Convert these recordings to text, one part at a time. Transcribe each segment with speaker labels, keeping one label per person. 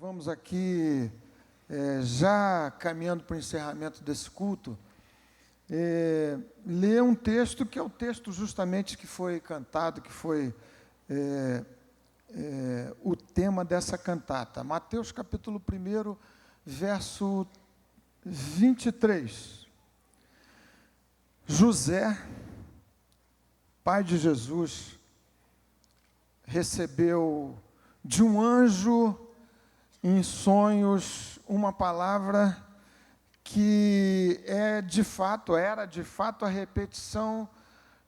Speaker 1: Vamos aqui, já caminhando para o encerramento desse culto, ler um texto que é o texto justamente que foi cantado, que foi o tema dessa cantata. Mateus capítulo 1, verso 23. José, pai de Jesus, recebeu de um anjo em sonhos uma palavra que era de fato a repetição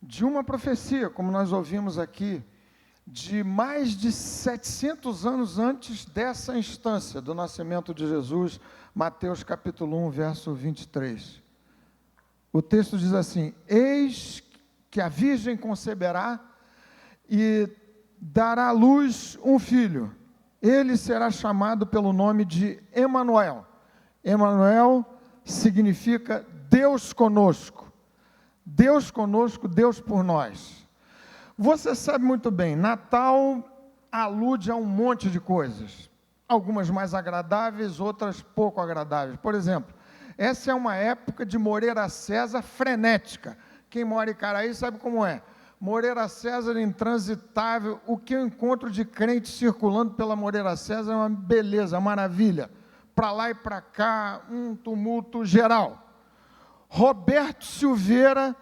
Speaker 1: de uma profecia, como nós ouvimos aqui, de mais de 700 anos antes dessa instância do nascimento de Jesus, Mateus capítulo 1, verso 23. O texto diz assim: eis que a virgem conceberá e dará à luz um filho. Ele será chamado pelo nome de Emanuel. Emanuel significa Deus conosco. Deus conosco, Deus por nós. Você sabe muito bem, Natal alude a um monte de coisas. Algumas mais agradáveis, outras pouco agradáveis. Por exemplo, essa é uma época de Moreira César frenética. Quem mora em Caraí sabe como é. Moreira César intransitável, o que eu encontro de crente circulando pela Moreira César é uma beleza, uma maravilha. Para lá e para cá, um tumulto geral. Roberto Silveira,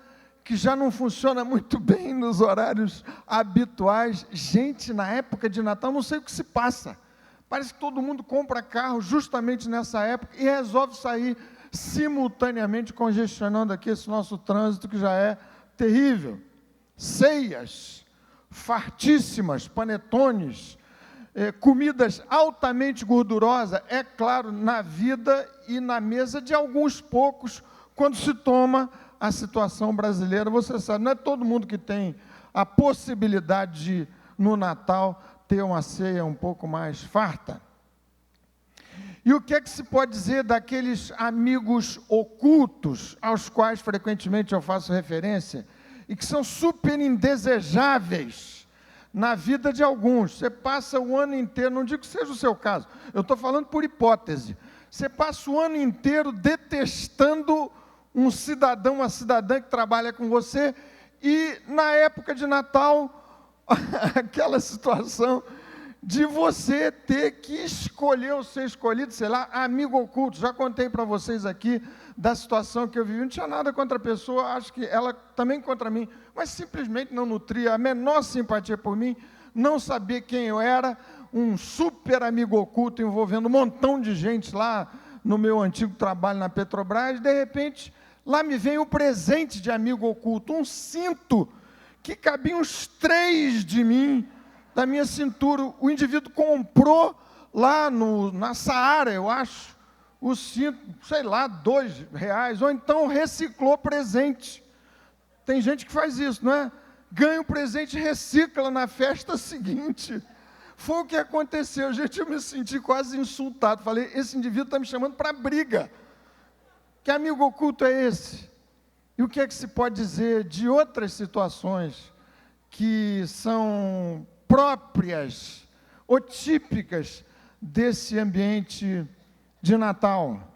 Speaker 1: que já não funciona muito bem nos horários habituais. Gente, na época de Natal, não sei o que se passa. Parece que todo mundo compra carro justamente nessa época e resolve sair simultaneamente congestionando aqui esse nosso trânsito que já é terrível. Ceias fartíssimas, panetones, comidas altamente gordurosas, é claro, na vida e na mesa de alguns poucos, quando se toma a situação brasileira. Você sabe, não é todo mundo que tem a possibilidade de, no Natal, ter uma ceia um pouco mais farta. E o que é que se pode dizer daqueles amigos ocultos, aos quais frequentemente eu faço referência, e que são super indesejáveis na vida de alguns? Você passa o ano inteiro, não digo que seja o seu caso, eu estou falando por hipótese, você passa o ano inteiro detestando um cidadão, uma cidadã que trabalha com você, e na época de Natal, aquela situação de você ter que escolher ou ser escolhido, sei lá, amigo oculto. Já contei para vocês aqui da situação que eu vivi, não tinha nada contra a pessoa, acho que ela também contra mim, mas simplesmente não nutria a menor simpatia por mim, não sabia quem eu era, um super amigo oculto envolvendo um montão de gente lá no meu antigo trabalho na Petrobras. De repente, lá me vem o presente de amigo oculto, um cinto que cabia uns 3 de mim, da minha cintura. O indivíduo comprou lá na Saara, eu acho, o cinto, sei lá, R$2, ou então reciclou presente. Tem gente que faz isso, não é? Ganha um presente e recicla na festa seguinte. Foi o que aconteceu. Gente, eu me senti quase insultado. Falei, esse indivíduo está me chamando para briga. Que amigo oculto é esse? E o que é que se pode dizer de outras situações que são próprias ou típicas desse ambiente de Natal?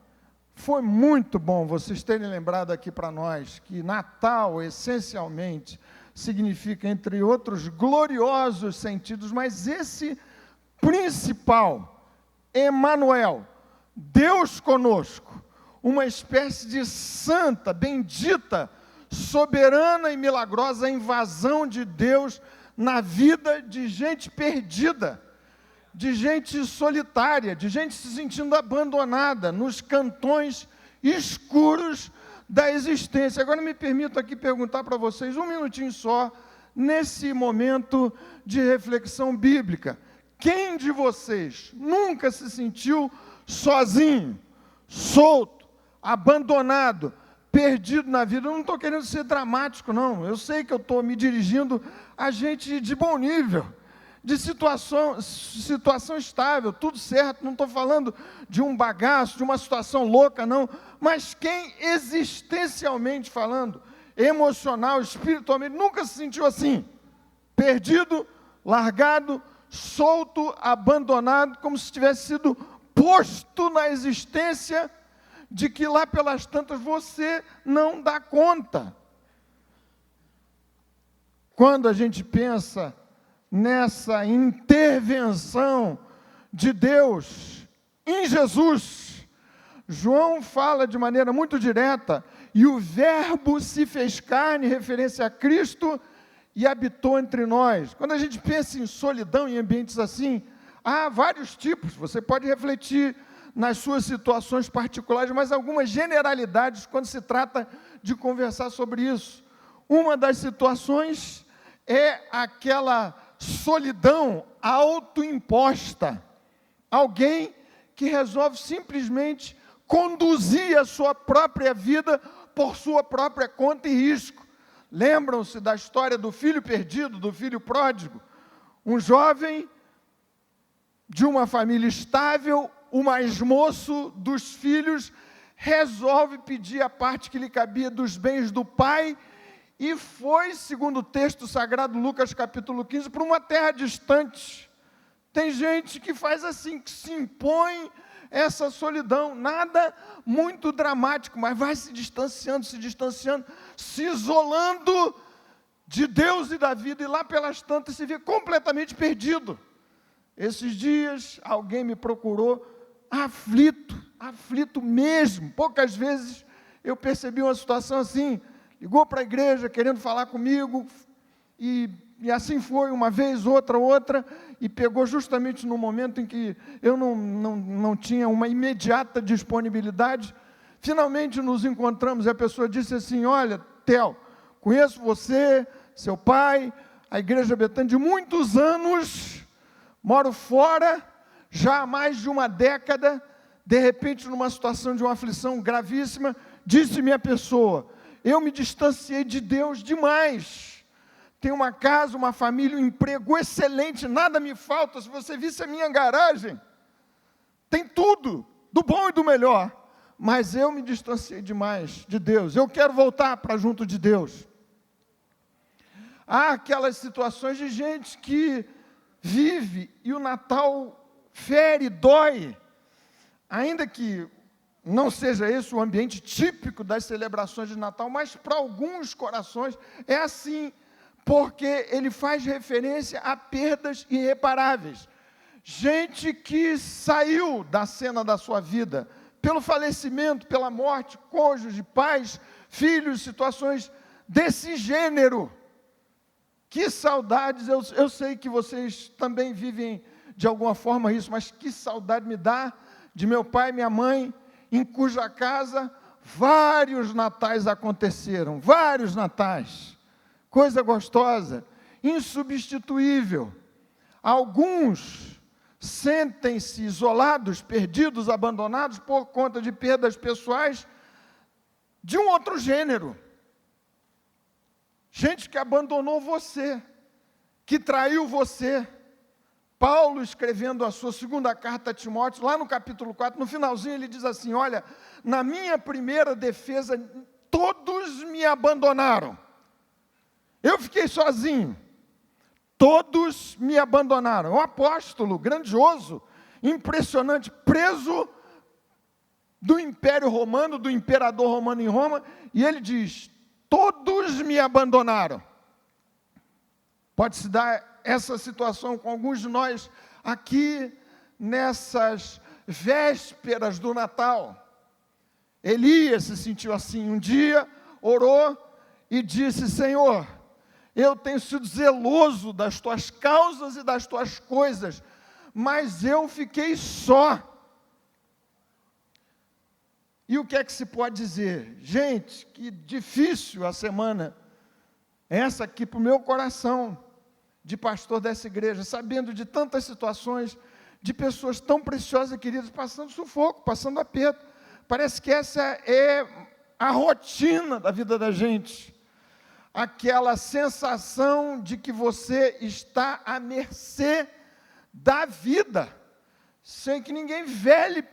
Speaker 1: Foi muito bom vocês terem lembrado aqui para nós que Natal, essencialmente, significa, entre outros gloriosos sentidos, mas esse principal, Emanuel, Deus conosco, uma espécie de santa, bendita, soberana e milagrosa invasão de Deus na vida de gente perdida, de gente solitária, de gente se sentindo abandonada nos cantões escuros da existência. Agora me permito aqui perguntar para vocês, um minutinho só, nesse momento de reflexão bíblica: quem de vocês nunca se sentiu sozinho, solto, abandonado, perdido na vida? Eu não estou querendo ser dramático, não. Eu sei que eu estou me dirigindo a gente de bom nível, de situação estável, tudo certo. Não estou falando de um bagaço, de uma situação louca, não. Mas quem, existencialmente falando, emocional, espiritualmente, nunca se sentiu assim? Perdido, largado, solto, abandonado, como se tivesse sido posto na existência, de que lá pelas tantas você não dá conta. Quando a gente pensa nessa intervenção de Deus em Jesus, João fala de maneira muito direta, e o Verbo se fez carne, referência a Cristo, e habitou entre nós. Quando a gente pensa em solidão em ambientes assim, há vários tipos, você pode refletir nas suas situações particulares, mas algumas generalidades quando se trata de conversar sobre isso. Uma das situações é aquela solidão autoimposta. Alguém que resolve simplesmente conduzir a sua própria vida por sua própria conta e risco. Lembram-se da história do filho perdido, do filho pródigo? Um jovem de uma família estável, o mais moço dos filhos, resolve pedir a parte que lhe cabia dos bens do pai e foi, segundo o texto sagrado, Lucas capítulo 15, para uma terra distante. Tem gente que faz assim, que se impõe essa solidão, nada muito dramático, mas vai se distanciando, se isolando de Deus e da vida, e lá pelas tantas se vê completamente perdido. Esses dias, alguém me procurou, aflito mesmo. Poucas vezes eu percebi uma situação assim, ligou para a igreja querendo falar comigo, e assim foi, uma vez, outra, e pegou justamente no momento em que eu não tinha uma imediata disponibilidade. Finalmente nos encontramos, e a pessoa disse assim: olha, Theo, conheço você, seu pai, a Igreja Betânia de muitos anos, moro fora, já há mais de uma década, de repente numa situação de uma aflição gravíssima, disse minha pessoa, eu me distanciei de Deus demais. Tenho uma casa, uma família, um emprego excelente, nada me falta. Se você visse a minha garagem, tem tudo, do bom e do melhor. Mas eu me distanciei demais de Deus. Eu quero voltar para junto de Deus. Há aquelas situações de gente que vive e o Natal fere, dói. Ainda que não seja esse o ambiente típico das celebrações de Natal, mas para alguns corações é assim, porque ele faz referência a perdas irreparáveis. Gente que saiu da cena da sua vida pelo falecimento, pela morte, cônjuge, pais, filhos, situações desse gênero. Que saudades, eu sei que vocês também vivem de alguma forma isso, mas que saudade me dá de meu pai e minha mãe, em cuja casa vários natais aconteceram, vários natais. Coisa gostosa, insubstituível. Alguns sentem-se isolados, perdidos, abandonados por conta de perdas pessoais de um outro gênero. Gente que abandonou você, que traiu você. Paulo, escrevendo a sua segunda carta a Timóteo, lá no capítulo 4, no finalzinho ele diz assim, olha, na minha primeira defesa, todos me abandonaram. Eu fiquei sozinho, todos me abandonaram. Um apóstolo grandioso, impressionante, preso do Império Romano, do imperador romano em Roma, e ele diz, todos me abandonaram. Pode-se dar essa situação com alguns de nós aqui, nessas vésperas do Natal. Elias se sentiu assim, um dia orou e disse, Senhor, eu tenho sido zeloso das tuas causas e das tuas coisas, mas eu fiquei só. E o que é que se pode dizer? Gente, que difícil a semana, essa aqui para o meu coração, de pastor dessa igreja, sabendo de tantas situações, de pessoas tão preciosas e queridas, passando sufoco, passando aperto. Parece que essa é a rotina da vida da gente. Aquela sensação de que você está à mercê da vida, sem que ninguém vele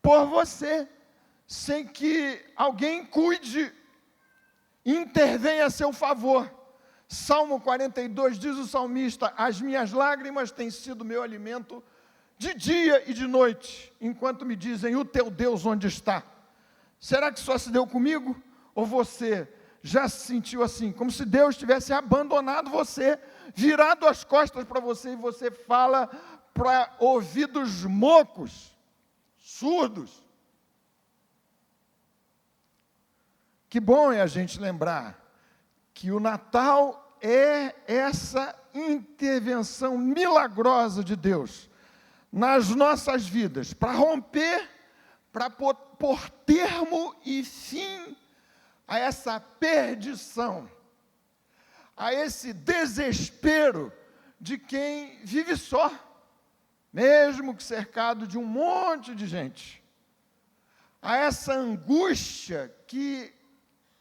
Speaker 1: por você, sem que alguém cuide, intervenha a seu favor, Salmo 42 diz o salmista: as minhas lágrimas têm sido meu alimento de dia e de noite, enquanto me dizem, o teu Deus onde está? Será que só se deu comigo? Ou você já se sentiu assim, como se Deus tivesse abandonado você, virado as costas para você, e você fala para ouvidos mocos, surdos? Que bom é a gente lembrar que o Natal é essa intervenção milagrosa de Deus nas nossas vidas, para romper, para pôr termo e fim a essa perdição, a esse desespero de quem vive só, mesmo que cercado de um monte de gente, a essa angústia que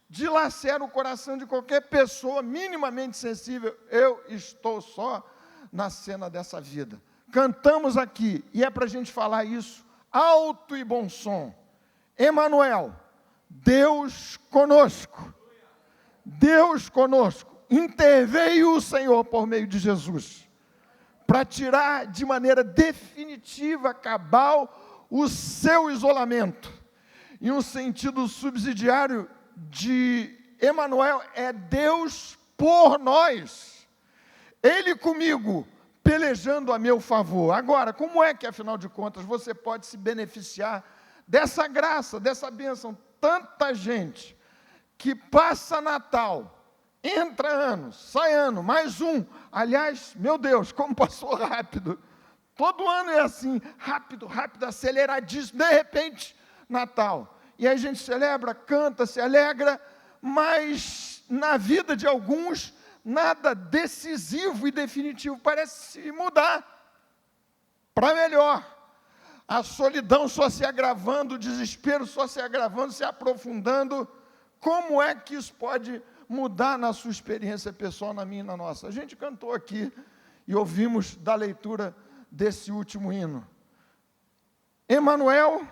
Speaker 1: dilacera o coração de qualquer pessoa minimamente sensível. Eu estou só na cena dessa vida. Cantamos aqui, e é para a gente falar isso, alto e bom som. Emanuel, Deus conosco. Deus conosco. Interveio o Senhor por meio de Jesus, para tirar de maneira definitiva, cabal, o seu isolamento. Em um sentido subsidiário de Emanuel, é Deus por nós. Ele comigo, pelejando a meu favor. Agora, como é que, afinal de contas, você pode se beneficiar dessa graça, dessa bênção? Tanta gente que passa Natal, entra ano, sai ano, mais um. Aliás, meu Deus, como passou rápido. Todo ano é assim, rápido, aceleradíssimo. De repente, Natal. E aí a gente celebra, canta, se alegra, mas na vida de alguns, nada decisivo e definitivo parece mudar para melhor. A solidão só se agravando, o desespero só se agravando, se aprofundando. Como é que isso pode mudar na sua experiência pessoal, na minha e na nossa? A gente cantou aqui e ouvimos da leitura desse último hino. Emanuel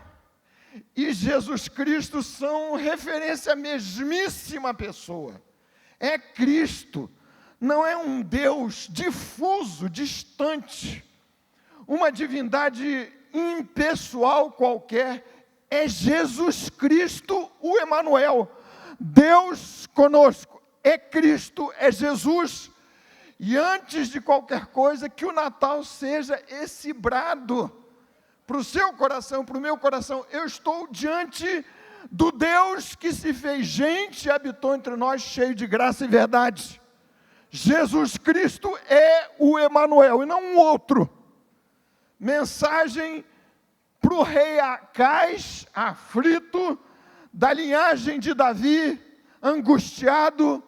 Speaker 1: e Jesus Cristo são referência à mesmíssima pessoa. É Cristo, não é um Deus difuso, distante, uma divindade impessoal qualquer. É Jesus Cristo, o Emanuel, Deus conosco. É Cristo, é Jesus. E antes de qualquer coisa, que o Natal seja esse brado para o seu coração, para o meu coração. Eu estou diante do Deus que se fez gente e habitou entre nós, cheio de graça e verdade. Jesus Cristo é o Emanuel e não um outro. Mensagem para o rei Acais, aflito, da linhagem de Davi, angustiado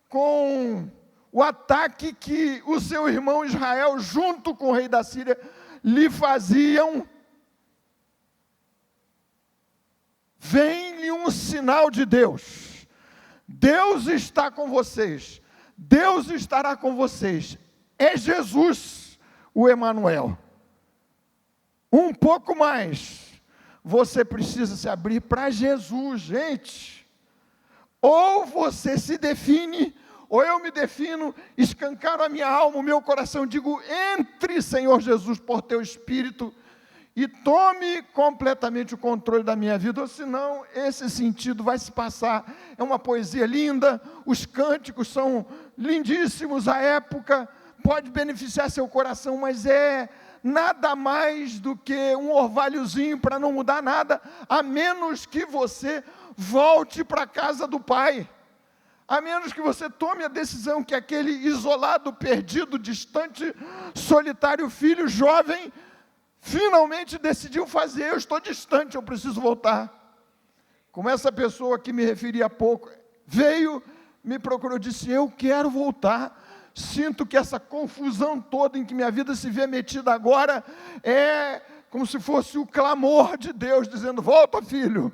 Speaker 1: com o ataque que o seu irmão Israel, junto com o rei da Síria, lhe faziam. Vem-lhe um sinal de Deus. Deus está com vocês. Deus estará com vocês. É Jesus, o Emanuel. Um pouco mais. Você precisa se abrir para Jesus, gente. Ou você se define, ou eu me defino, escancaro a minha alma, o meu coração, digo, entre, Senhor Jesus, por teu Espírito, e tome completamente o controle da minha vida, ou senão esse sentido vai se passar. É uma poesia linda, os cânticos são lindíssimos, a época pode beneficiar seu coração, mas é nada mais do que um orvalhozinho para não mudar nada, a menos que você volte para a casa do Pai, a menos que você tome a decisão que aquele isolado, perdido, distante, solitário filho jovem finalmente decidiu fazer. Eu estou distante, eu preciso voltar. Como essa pessoa que me referi há pouco, veio, me procurou, disse, eu quero voltar. Sinto que essa confusão toda em que minha vida se vê metida agora, é como se fosse o clamor de Deus, dizendo, volta, filho.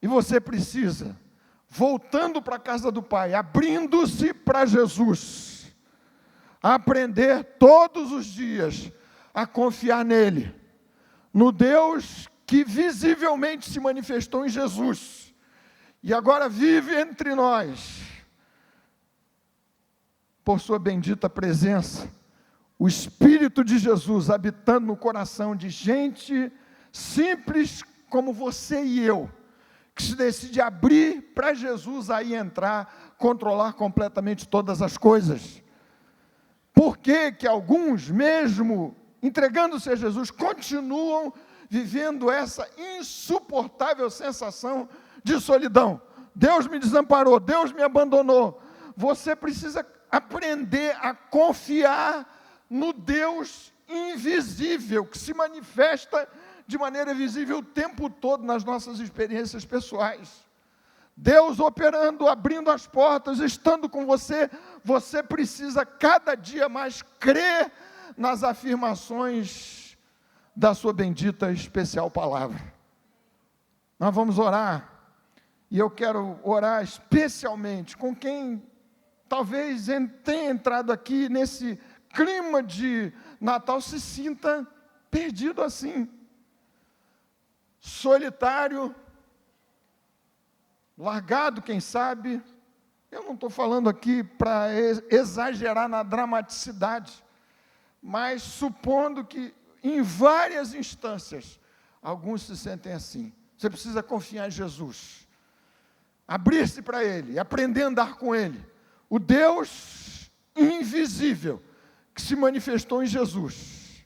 Speaker 1: E você precisa, voltando para a casa do Pai, abrindo-se para Jesus, aprender todos os dias a confiar nele, no Deus que visivelmente se manifestou em Jesus, e agora vive entre nós, por sua bendita presença, o Espírito de Jesus habitando no coração de gente simples como você e eu, que se decide abrir para Jesus aí entrar, controlar completamente todas as coisas. Por que que alguns, mesmo entregando-se a Jesus, continuam vivendo essa insuportável sensação de solidão? Deus me desamparou, Deus me abandonou. Você precisa aprender a confiar no Deus invisível, que se manifesta de maneira visível o tempo todo nas nossas experiências pessoais. Deus operando, abrindo as portas, estando com você, você precisa cada dia mais crer nas afirmações da sua bendita e especial palavra. Nós vamos orar, e eu quero orar especialmente com quem talvez tenha entrado aqui nesse clima de Natal, se sinta perdido assim, solitário, largado, quem sabe. Eu não estou falando aqui para exagerar na dramaticidade, mas supondo que em várias instâncias, alguns se sentem assim. Você precisa confiar em Jesus, abrir-se para Ele, aprender a andar com Ele. O Deus invisível que se manifestou em Jesus.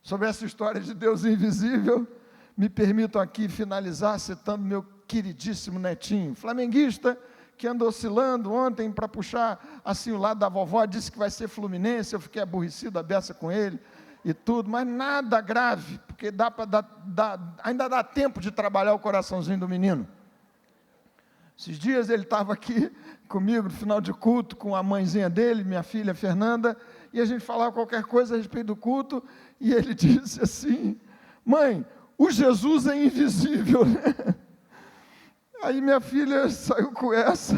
Speaker 1: Sobre essa história de Deus invisível, me permitam aqui finalizar citando meu queridíssimo netinho, flamenguista, que andou oscilando ontem para puxar assim o lado da vovó, disse que vai ser Fluminense. Eu fiquei aborrecido, a beça com ele e tudo, mas nada grave, porque ainda dá tempo de trabalhar o coraçãozinho do menino. Esses dias ele estava aqui comigo no final de culto, com a mãezinha dele, minha filha Fernanda, e a gente falava qualquer coisa a respeito do culto, e ele disse assim: mãe, o Jesus é invisível, né? Aí minha filha saiu com essa,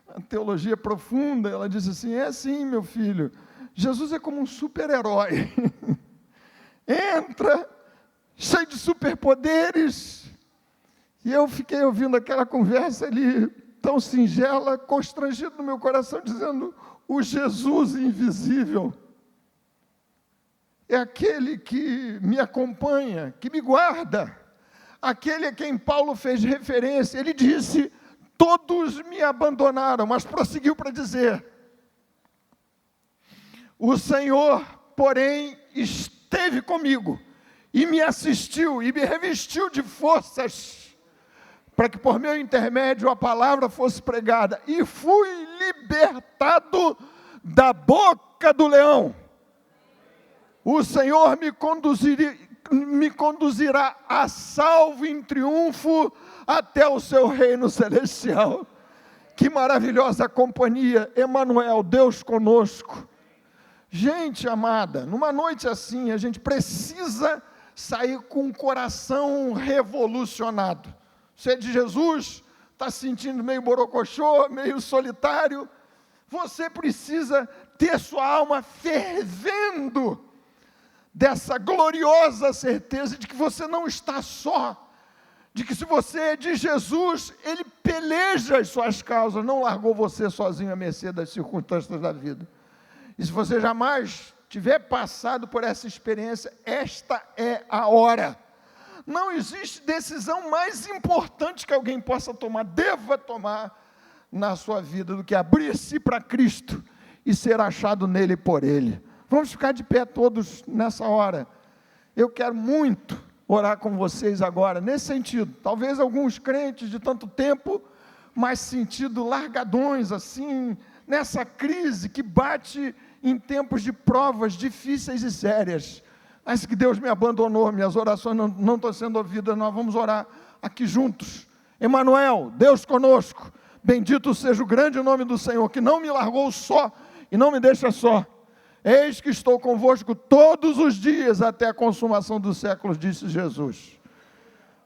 Speaker 1: a teologia profunda, ela disse assim: é sim, meu filho, Jesus é como um super-herói, entra, cheio de superpoderes. E eu fiquei ouvindo aquela conversa ali, tão singela, constrangido no meu coração, dizendo: o Jesus invisível é aquele que me acompanha, que me guarda, aquele a quem Paulo fez referência. Ele disse: todos me abandonaram, mas prosseguiu para dizer: o Senhor, porém, esteve comigo, e me assistiu, e me revestiu de forças, para que por meu intermédio a palavra fosse pregada, e fui libertado da boca do leão. O Senhor me conduzirá a salvo em triunfo até o seu reino celestial. Que maravilhosa companhia, Emanuel, Deus conosco. Gente amada, numa noite assim, a gente precisa sair com o coração revolucionado. Você é de Jesus, está se sentindo meio borocochô, meio solitário, você precisa ter sua alma fervendo dessa gloriosa certeza de que você não está só, de que se você é de Jesus, Ele peleja as suas causas, não largou você sozinho à mercê das circunstâncias da vida. E se você jamais tiver passado por essa experiência, esta é a hora. Não existe decisão mais importante que alguém possa tomar, deva tomar na sua vida, do que abrir-se para Cristo e ser achado nele e por Ele. Vamos ficar de pé todos nessa hora. Eu quero muito orar com vocês agora, nesse sentido. Talvez alguns crentes de tanto tempo, mas sentido largadões, assim, nessa crise que bate em tempos de provas difíceis e sérias. Mas que Deus me abandonou, minhas orações não estão sendo ouvidas, nós vamos orar aqui juntos. Emanuel, Deus conosco, bendito seja o grande nome do Senhor, que não me largou só e não me deixa só. Eis que estou convosco todos os dias até a consumação dos séculos, disse Jesus.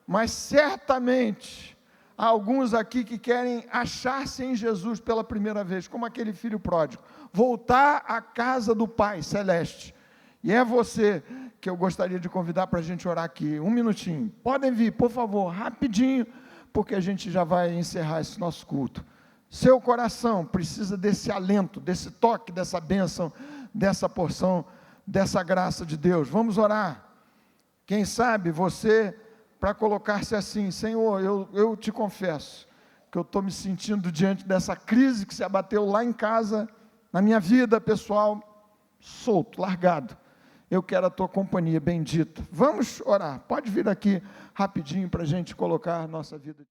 Speaker 1: Mas certamente há alguns aqui que querem achar-se em Jesus pela primeira vez, como aquele filho pródigo, voltar à casa do Pai Celeste. E é você que eu gostaria de convidar para a gente orar aqui, um minutinho. Podem vir, por favor, rapidinho, porque a gente já vai encerrar esse nosso culto. Seu coração precisa desse alento, desse toque, dessa bênção, dessa porção, dessa graça de Deus. Vamos orar. Quem sabe você, para colocar-se assim: Senhor, eu te confesso que eu estou me sentindo diante dessa crise que se abateu lá em casa, na minha vida pessoal, solto, largado. Eu quero a tua companhia bendita. Vamos orar. Pode vir aqui rapidinho para a gente colocar a nossa vida.